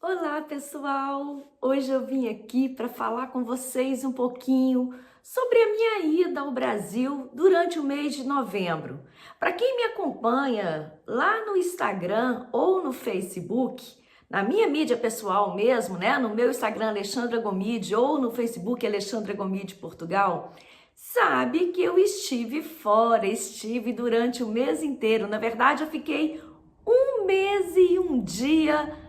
Olá, pessoal! Hoje eu vim aqui para falar com vocês um pouquinho sobre a minha ida ao Brasil durante o mês de novembro. Para quem me acompanha lá no Instagram ou no Facebook, na minha mídia pessoal mesmo, né? No meu Instagram Alexandra Gomide ou no Facebook Alexandra Gomide Portugal, sabe que eu estive fora, estive durante o mês inteiro. Na verdade, eu fiquei um mês e um dia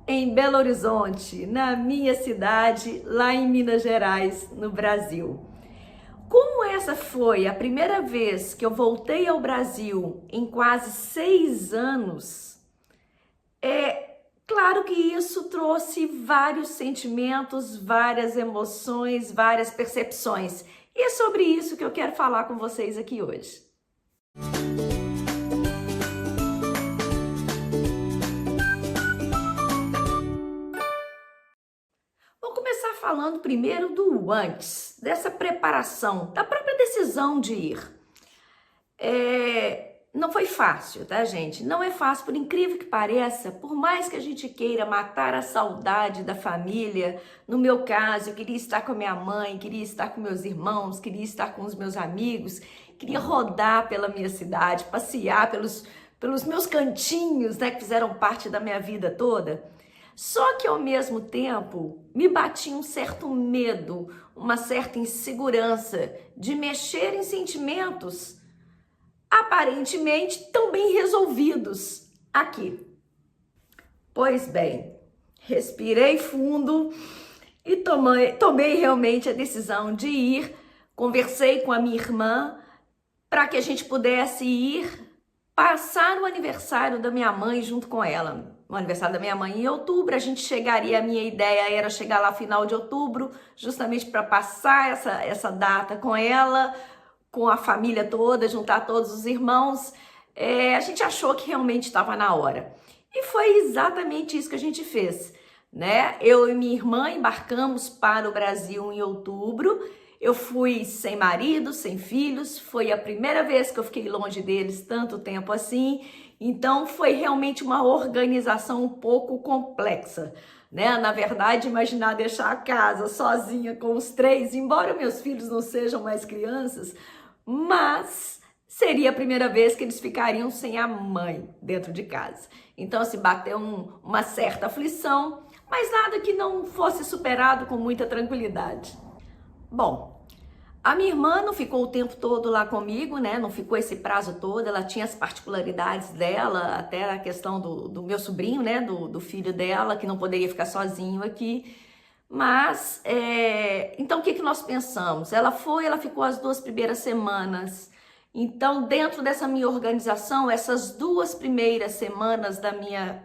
em Belo Horizonte, na minha cidade, lá em Minas Gerais, no Brasil. Como essa foi a primeira vez que eu voltei ao Brasil em quase 6 anos, é claro que isso trouxe vários sentimentos, várias emoções, várias percepções. E é sobre isso que eu quero falar com vocês aqui hoje. Vou começar falando primeiro do antes, dessa preparação, da própria decisão de ir. Não foi fácil, tá, gente? Não é fácil, por incrível que pareça, por mais que a gente queira matar a saudade da família. No meu caso, eu queria estar com a minha mãe, queria estar com meus irmãos, queria estar com os meus amigos, queria rodar pela minha cidade, passear pelos meus cantinhos, né, que fizeram parte da minha vida toda. Só que ao mesmo tempo me batia um certo medo, uma certa insegurança de mexer em sentimentos aparentemente tão bem resolvidos aqui. Pois bem, respirei fundo e tomei realmente a decisão de ir. Conversei com a minha irmã para que a gente pudesse ir passar o aniversário da minha mãe junto com ela. O aniversário da minha mãe em outubro, a gente chegaria, a minha ideia era chegar lá final de outubro, justamente para passar essa data com ela, com a família toda, juntar todos os irmãos. A gente achou que realmente estava na hora. E foi exatamente isso que a gente fez, né? Eu e minha irmã embarcamos para o Brasil em outubro. Eu fui sem marido, sem filhos, foi a primeira vez que eu fiquei longe deles tanto tempo assim, então foi realmente uma organização um pouco complexa, né? Na verdade, imaginar deixar a casa sozinha com os 3, embora meus filhos não sejam mais crianças, mas seria a primeira vez que eles ficariam sem a mãe dentro de casa. Então, se bateu uma certa aflição, mas nada que não fosse superado com muita tranquilidade. Bom, a minha irmã não ficou o tempo todo lá comigo, né? Não ficou esse prazo todo, ela tinha as particularidades dela, até a questão do meu sobrinho, né? Do filho dela, que não poderia ficar sozinho aqui. Mas, então o que nós pensamos? Ela ficou as 2 primeiras semanas. Então, dentro dessa minha organização, essas 2 primeiras semanas da minha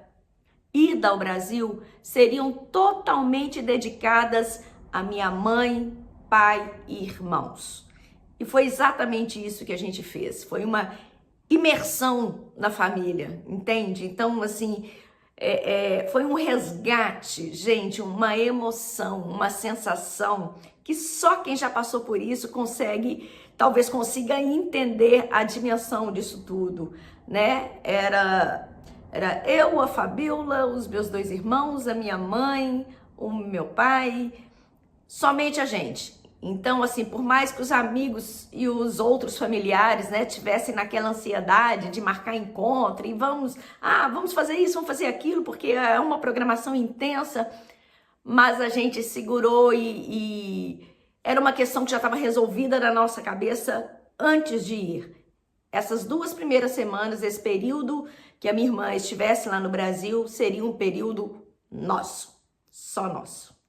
ida ao Brasil seriam totalmente dedicadas à minha mãe, pai e irmãos. E foi exatamente isso que a gente fez. Foi uma imersão na família, entende? Então, assim, foi um resgate, gente, uma emoção, uma sensação que só quem já passou por isso talvez consiga entender a dimensão disso tudo, né? Era eu, a Fabiola, os meus 2 irmãos, a minha mãe, o meu pai, somente a gente. Então, assim, por mais que os amigos e os outros familiares, né, tivessem naquela ansiedade de marcar encontro e vamos fazer isso, vamos fazer aquilo, porque é uma programação intensa, mas a gente segurou e era uma questão que já estava resolvida na nossa cabeça antes de ir. Essas 2 primeiras semanas, esse período que a minha irmã estivesse lá no Brasil, seria um período nosso, só nosso.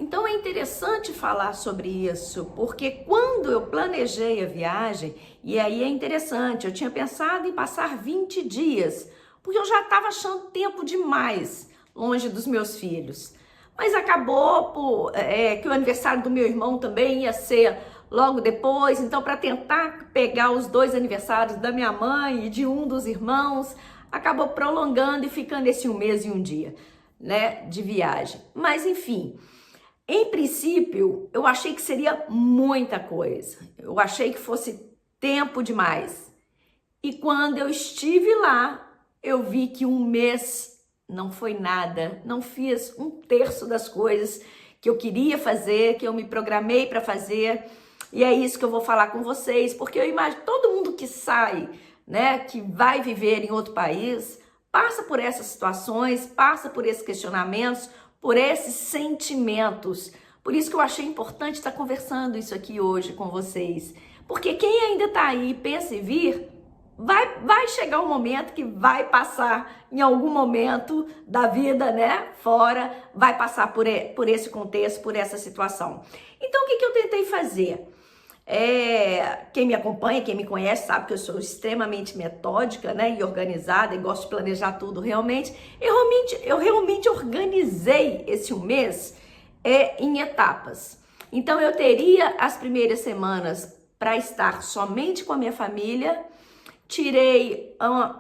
Então é interessante falar sobre isso, porque quando eu planejei a viagem, e aí é interessante, eu tinha pensado em passar 20 dias, porque eu já estava achando tempo demais longe dos meus filhos. Mas acabou que o aniversário do meu irmão também ia ser logo depois, então para tentar pegar os 2 aniversários da minha mãe e de um dos irmãos, acabou prolongando e ficando esse 1 mês e 1 dia, né, de viagem. Mas enfim, em princípio, eu achei que seria muita coisa. Eu achei que fosse tempo demais. E quando eu estive lá, eu vi que 1 mês não foi nada, não fiz um terço das coisas que eu queria fazer, que eu me programei para fazer. E é isso que eu vou falar com vocês, porque eu imagino todo mundo que sai, né, que vai viver em outro país, passa por essas situações, passa por esses questionamentos, por esses sentimentos. Por isso que eu achei importante estar conversando isso aqui hoje com vocês. Porque quem ainda está aí e pensa em vir, vai chegar um momento que vai passar em algum momento da vida, né, fora, vai passar por esse contexto, por essa situação. Então, o que eu tentei fazer? Quem me acompanha, quem me conhece, sabe que eu sou extremamente metódica, né, e organizada, e gosto de planejar tudo realmente. Eu realmente organizei esse um mês em etapas. Então, eu teria as primeiras semanas para estar somente com a minha família. Tirei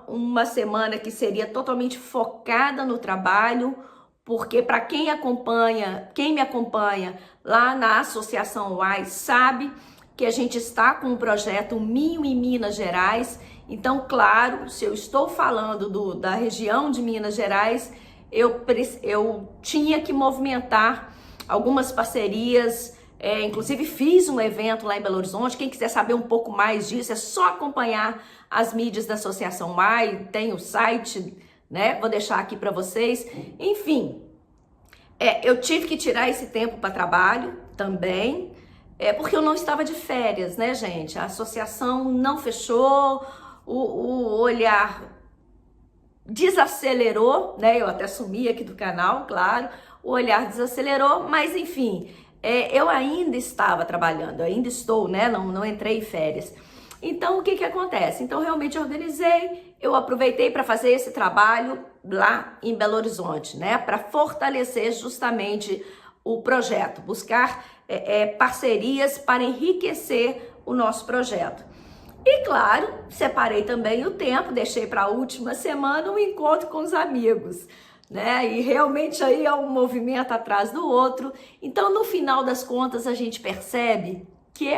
uma semana que seria totalmente focada no trabalho, porque para quem me acompanha lá na Associação UAI sabe que a gente está com um projeto Minho em Minas Gerais. Então, claro, se eu estou falando da região de Minas Gerais, eu tinha que movimentar algumas parcerias. Inclusive fiz um evento lá em Belo Horizonte. Quem quiser saber um pouco mais disso, é só acompanhar as mídias da Associação UAI, tem o site, né? Vou deixar aqui para vocês. Enfim, eu tive que tirar esse tempo para trabalho também, porque eu não estava de férias, né, gente? A associação não fechou, o olhar desacelerou, né? Eu até sumi aqui do canal, claro, o olhar desacelerou, mas enfim, eu ainda estava trabalhando, eu ainda estou, né? Não entrei em férias. Então, o que acontece? Então, realmente organizei, eu aproveitei para fazer esse trabalho lá em Belo Horizonte, né? Para fortalecer justamente o projeto, buscar parcerias para enriquecer o nosso projeto. E, claro, separei também o tempo, deixei para a última semana um encontro com os amigos, né? E realmente aí é um movimento atrás do outro. Então, no final das contas, a gente percebe que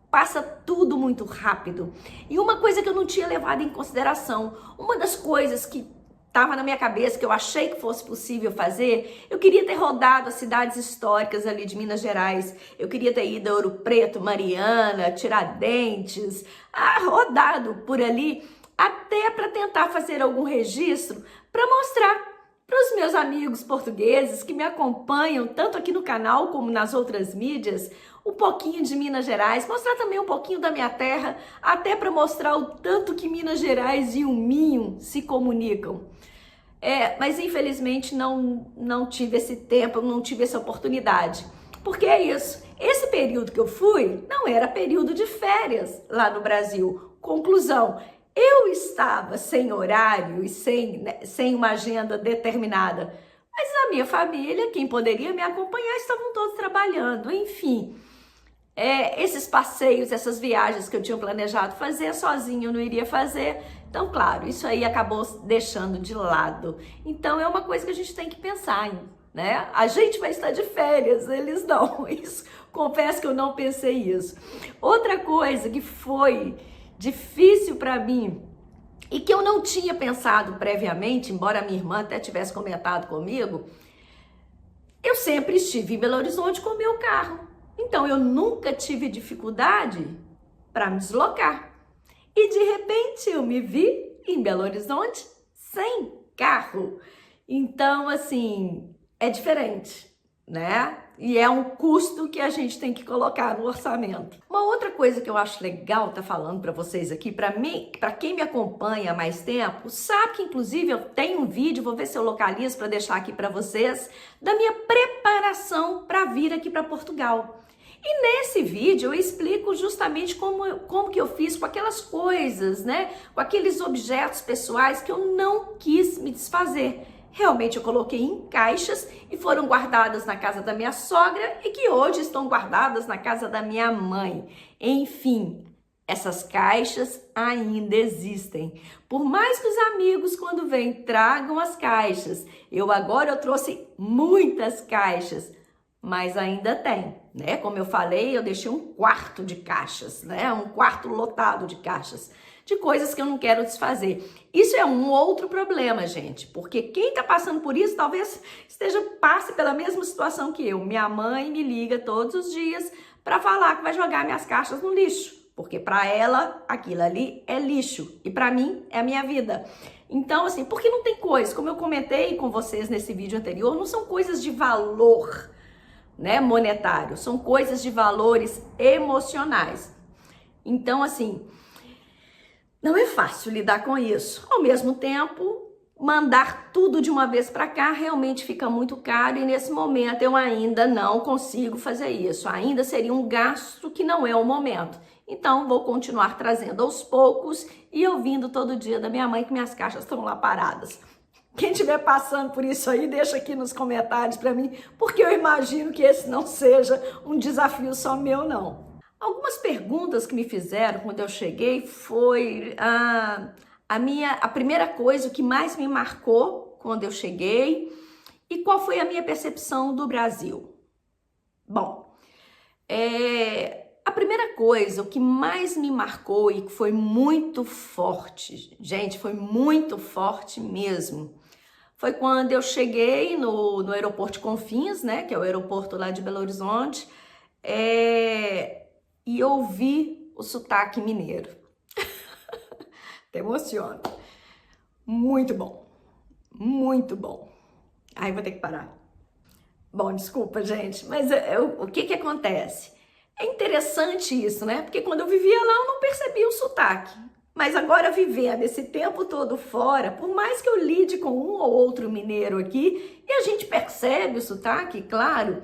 passa tudo muito rápido. E uma coisa que eu não tinha levado em consideração, uma das coisas que estava na minha cabeça, que eu achei que fosse possível fazer, eu queria ter rodado as cidades históricas ali de Minas Gerais, eu queria ter ido a Ouro Preto, Mariana, Tiradentes, rodado por ali, até para tentar fazer algum registro, para mostrar para os meus amigos portugueses que me acompanham, tanto aqui no canal como nas outras mídias, um pouquinho de Minas Gerais, mostrar também um pouquinho da minha terra, até para mostrar o tanto que Minas Gerais e o Minho se comunicam. Mas infelizmente não tive esse tempo, não tive essa oportunidade. Porque é isso, esse período que eu fui não era período de férias lá no Brasil. Conclusão, eu estava sem horário e sem uma agenda determinada, mas a minha família, quem poderia me acompanhar, estavam todos trabalhando, enfim. Esses passeios, essas viagens que eu tinha planejado fazer, sozinho eu não iria fazer. Então, claro, isso aí acabou deixando de lado. Então, é uma coisa que a gente tem que pensar, né? A gente vai estar de férias, eles não. Isso, confesso que eu não pensei isso. Outra coisa que foi difícil para mim e que eu não tinha pensado previamente, embora a minha irmã até tivesse comentado comigo, eu sempre estive em Belo Horizonte com o meu carro. Então, eu nunca tive dificuldade para me deslocar. E, de repente, eu me vi em Belo Horizonte sem carro. Então, assim, é diferente, né? E é um custo que a gente tem que colocar no orçamento. Uma outra coisa que eu acho legal estar falando para vocês aqui, para mim, para quem me acompanha há mais tempo, sabe que inclusive eu tenho um vídeo, vou ver se eu localizo para deixar aqui para vocês, da minha preparação para vir aqui para Portugal. E nesse vídeo eu explico justamente como que eu fiz com aquelas coisas, né? Com aqueles objetos pessoais que eu não quis me desfazer. Realmente eu coloquei em caixas e foram guardadas na casa da minha sogra e que hoje estão guardadas na casa da minha mãe. Enfim, essas caixas ainda existem. Por mais que os amigos, quando vêm, tragam as caixas. Eu trouxe muitas caixas, mas ainda tem, né? Como eu falei, eu deixei um quarto de caixas, né? Um quarto lotado de caixas de coisas que eu não quero desfazer. Isso é um outro problema, gente, porque quem está passando por isso talvez passe pela mesma situação que eu. Minha mãe me liga todos os dias para falar que vai jogar minhas caixas no lixo, porque para ela aquilo ali é lixo e para mim é a minha vida. Então, assim, porque não tem coisa, como eu comentei com vocês nesse vídeo anterior, não são coisas de valor, né, monetário, são coisas de valores emocionais. Então, assim, não é fácil lidar com isso. Ao mesmo tempo, mandar tudo de uma vez para cá realmente fica muito caro e nesse momento eu ainda não consigo fazer isso. Ainda seria um gasto que não é o momento. Então, vou continuar trazendo aos poucos e ouvindo todo dia da minha mãe que minhas caixas estão lá paradas. Quem estiver passando por isso aí, deixa aqui nos comentários para mim, porque eu imagino que esse não seja um desafio só meu, não. Algumas perguntas que me fizeram quando eu cheguei foi a primeira coisa, o que mais me marcou quando eu cheguei e qual foi a minha percepção do Brasil. Bom, a primeira coisa, o que mais me marcou e que foi muito forte, gente, foi muito forte mesmo, foi quando eu cheguei no aeroporto de Confins, né, que é o aeroporto lá de Belo Horizonte, e ouvi o sotaque mineiro. Te emociona. Muito bom. Muito bom. Ai, vou ter que parar. Bom, desculpa, gente, mas o que acontece? É interessante isso, né? Porque quando eu vivia lá, eu não percebia o sotaque. Mas agora, vivendo esse tempo todo fora, por mais que eu lide com um ou outro mineiro aqui, e a gente percebe o sotaque, claro,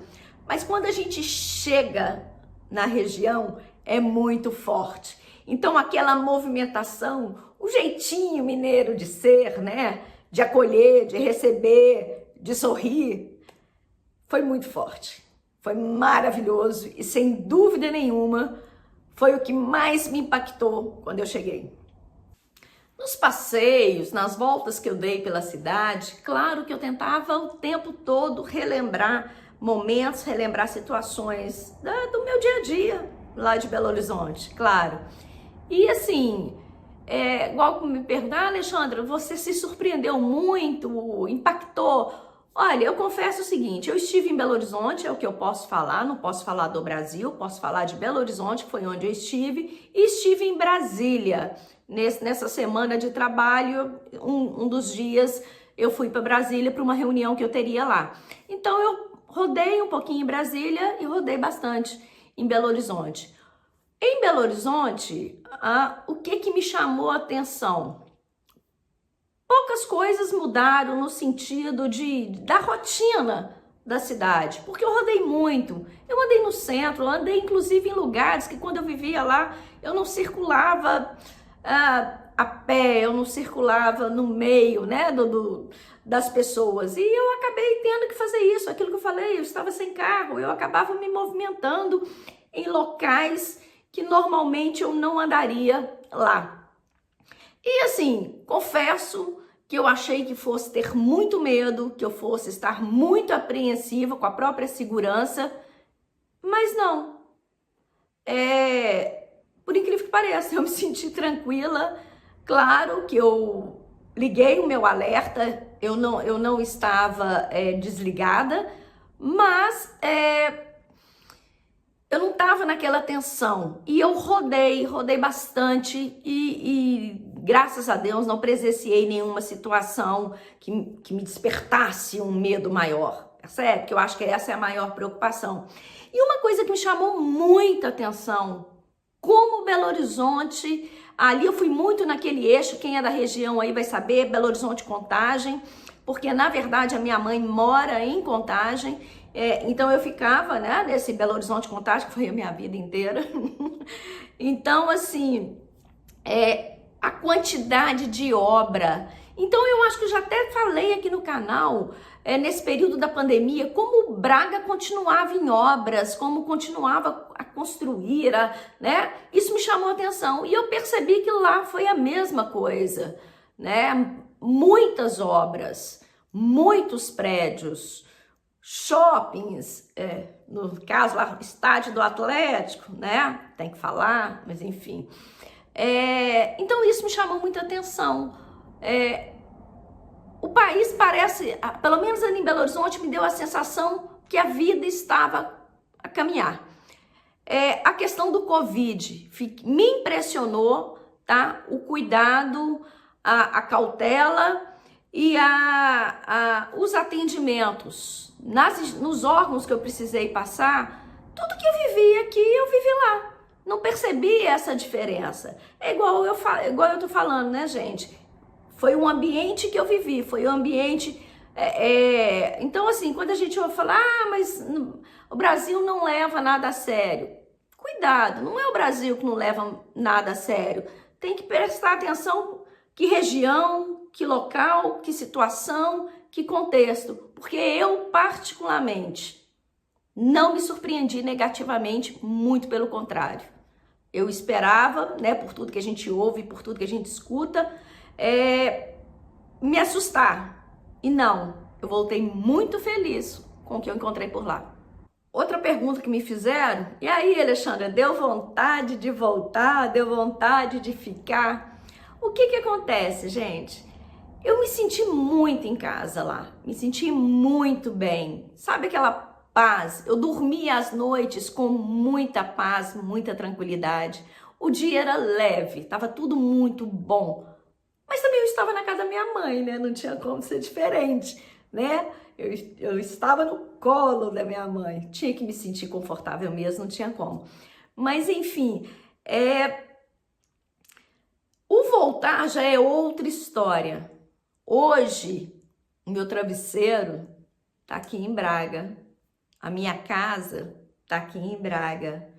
mas quando a gente chega na região, é muito forte. Então, aquela movimentação, o jeitinho mineiro de ser, né? De acolher, de receber, de sorrir, foi muito forte. Foi maravilhoso e, sem dúvida nenhuma, foi o que mais me impactou quando eu cheguei. Nos passeios, nas voltas que eu dei pela cidade, claro que eu tentava o tempo todo relembrar momentos, relembrar situações do meu dia a dia lá de Belo Horizonte, claro. E assim, igual me perguntar, Alexandra, você se surpreendeu muito, impactou? Olha, eu confesso o seguinte, eu estive em Belo Horizonte, é o que eu posso falar, não posso falar do Brasil, posso falar de Belo Horizonte, que foi onde eu estive, e estive em Brasília. Nessa semana de trabalho, um dos dias, eu fui para Brasília para uma reunião que eu teria lá. Então, eu rodei um pouquinho em Brasília e rodei bastante em Belo Horizonte. Em Belo Horizonte, o que me chamou a atenção? Poucas coisas mudaram no sentido da rotina da cidade, porque eu rodei muito. Eu andei no centro, eu andei inclusive em lugares que quando eu vivia lá, eu não circulava a pé, eu não circulava no meio, né, das pessoas. E eu acabei tendo que fazer isso, aquilo que eu falei, eu estava sem carro, eu acabava me movimentando em locais que normalmente eu não andaria lá. E assim, confesso que eu achei que fosse ter muito medo, que eu fosse estar muito apreensiva com a própria segurança, mas não. Por incrível que pareça, eu me senti tranquila. Claro que eu liguei o meu alerta, eu não estava desligada, mas eu não estava naquela tensão. E eu rodei bastante e graças a Deus não presenciei nenhuma situação que me despertasse um medo maior. Percebe? Que eu acho que essa é a maior preocupação. E uma coisa que me chamou muita atenção, como Belo Horizonte, ali eu fui muito naquele eixo, quem é da região aí vai saber, Belo Horizonte Contagem, porque na verdade a minha mãe mora em Contagem, então eu ficava, né, nesse Belo Horizonte Contagem, que foi a minha vida inteira. Então, assim, a quantidade de obra. Então eu acho que eu já até falei aqui no canal, nesse período da pandemia, como Braga continuava em obras, como continuava a construir, né? Isso me chamou a atenção e eu percebi que lá foi a mesma coisa, né? Muitas obras, muitos prédios, shoppings, no caso lá, estádio do Atlético, né? Tem que falar, mas enfim. Então isso me chamou muita atenção. O país parece, pelo menos ali em Belo Horizonte, me deu a sensação que a vida estava a caminhar. A questão do Covid me impressionou, tá? O cuidado, a cautela e os atendimentos nos órgãos que eu precisei passar. Tudo que eu vivi aqui, eu vivi lá. Não percebi essa diferença. É igual eu tô falando, né, gente? Foi um ambiente que eu vivi, foi um ambiente... Então, assim, quando a gente ouve falar, mas o Brasil não leva nada a sério. Cuidado, não é o Brasil que não leva nada a sério. Tem que prestar atenção que região, que local, que situação, que contexto. Porque eu, particularmente, não me surpreendi negativamente, muito pelo contrário. Eu esperava, né, por tudo que a gente ouve, por tudo que a gente escuta, me assustar. E não, eu voltei muito feliz com o que eu encontrei por lá. Outra pergunta que me fizeram, e aí, Alexandra, deu vontade de voltar? Deu vontade de ficar? O que acontece, gente? Eu me senti muito em casa lá, me senti muito bem. Sabe aquela paz? Eu dormia às noites com muita paz, muita tranquilidade. O dia era leve, estava tudo muito bom. Mas também eu estava na casa da minha mãe, né? Não tinha como ser diferente, né? Eu estava no colo da minha mãe. Tinha que me sentir confortável mesmo, não tinha como. Mas, enfim, o voltar já é outra história. Hoje, o meu travesseiro tá aqui em Braga. A minha casa tá aqui em Braga.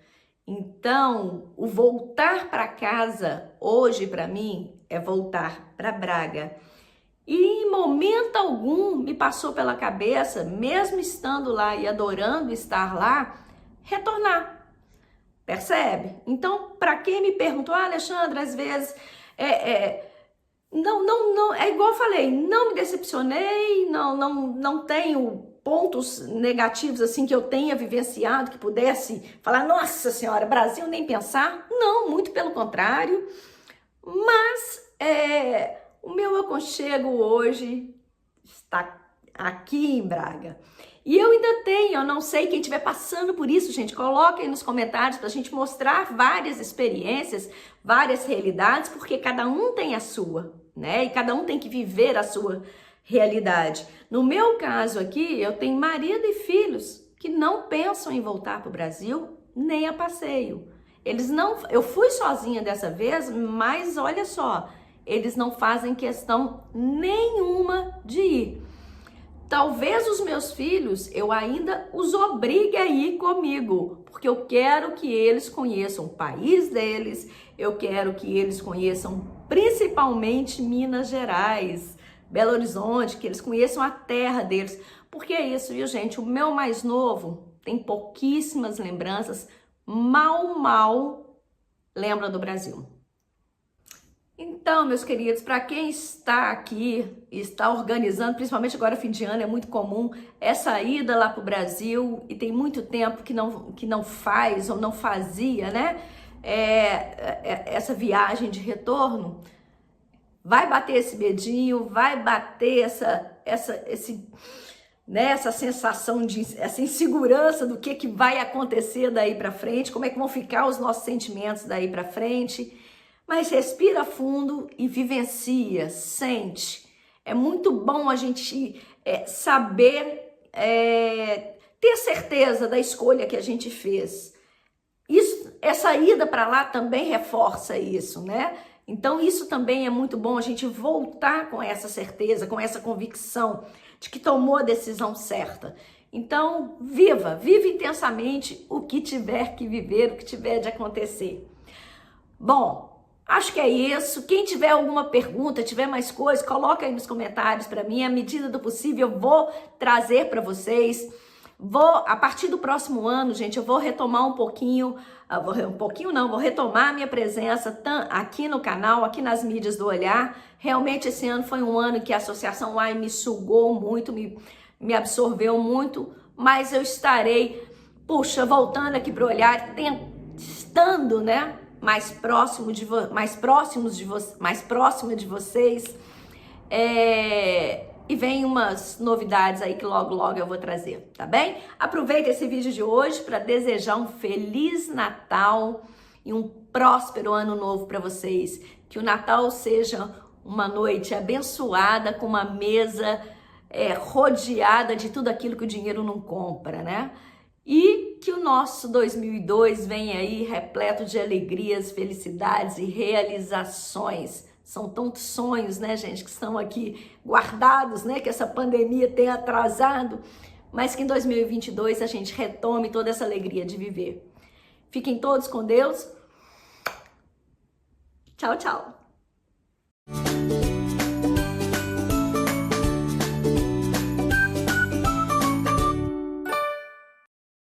Então, o voltar para casa hoje para mim é voltar para Braga. E em momento algum me passou pela cabeça, mesmo estando lá e adorando estar lá, retornar. Percebe? Então, para quem me perguntou, Alexandra, às vezes, não, é igual eu falei, não me decepcionei, não tenho pontos negativos assim que eu tenha vivenciado, que pudesse falar, nossa senhora, Brasil nem pensar. Não, muito pelo contrário. Mas o meu aconchego hoje está aqui em Braga. E eu ainda tenho, eu não sei, quem estiver passando por isso, gente, coloque aí nos comentários para a gente mostrar várias experiências, várias realidades, porque cada um tem a sua, né? E cada um tem que viver a sua realidade. No meu caso aqui, eu tenho marido e filhos que não pensam em voltar para o Brasil nem a passeio. Eles não, eu fui sozinha dessa vez, mas olha só, eles não fazem questão nenhuma de ir. Talvez os meus filhos, eu ainda os obrigue a ir comigo, porque eu quero que eles conheçam o país deles, eu quero que eles conheçam principalmente Minas Gerais, Belo Horizonte, que eles conheçam a terra deles. Porque é isso, viu, gente? O meu mais novo tem pouquíssimas lembranças, mal lembra do Brasil. Então, meus queridos, para quem está aqui e está organizando, principalmente agora fim de ano, é muito comum essa ida lá para o Brasil e tem muito tempo que não faz ou não fazia, né? Essa viagem de retorno, vai bater esse medinho, vai bater essa sensação essa insegurança do que vai acontecer daí para frente, como é que vão ficar os nossos sentimentos daí para frente. Mas respira fundo e vivencia, sente. É muito bom a gente saber, ter certeza da escolha que a gente fez. Essa ida para lá também reforça isso, né? Então isso também é muito bom, a gente voltar com essa certeza, com essa convicção de que tomou a decisão certa. Então, viva intensamente o que tiver que viver, o que tiver de acontecer. Bom, acho que é isso. Quem tiver alguma pergunta, tiver mais coisas, coloca aí nos comentários para mim. À medida do possível, eu vou trazer para vocês. A partir do próximo ano, gente, eu vou retomar vou retomar a minha presença aqui no canal, aqui nas mídias do Olhar. Realmente esse ano foi um ano que a Associação Uai me sugou muito, me absorveu muito, mas eu estarei, voltando aqui para o Olhar, tentando, né, mais próximo mais próxima de vocês. E vem umas novidades aí que logo logo eu vou trazer, tá bem? Aproveita esse vídeo de hoje para desejar um Feliz Natal e um próspero ano novo para vocês. Que o Natal seja uma noite abençoada, com uma mesa rodeada de tudo aquilo que o dinheiro não compra, né? E que o nosso 2002 venha aí repleto de alegrias, felicidades e realizações. São tantos sonhos, né, gente, que estão aqui guardados, né, que essa pandemia tem atrasado, mas que em 2022 a gente retome toda essa alegria de viver. Fiquem todos com Deus. Tchau, tchau.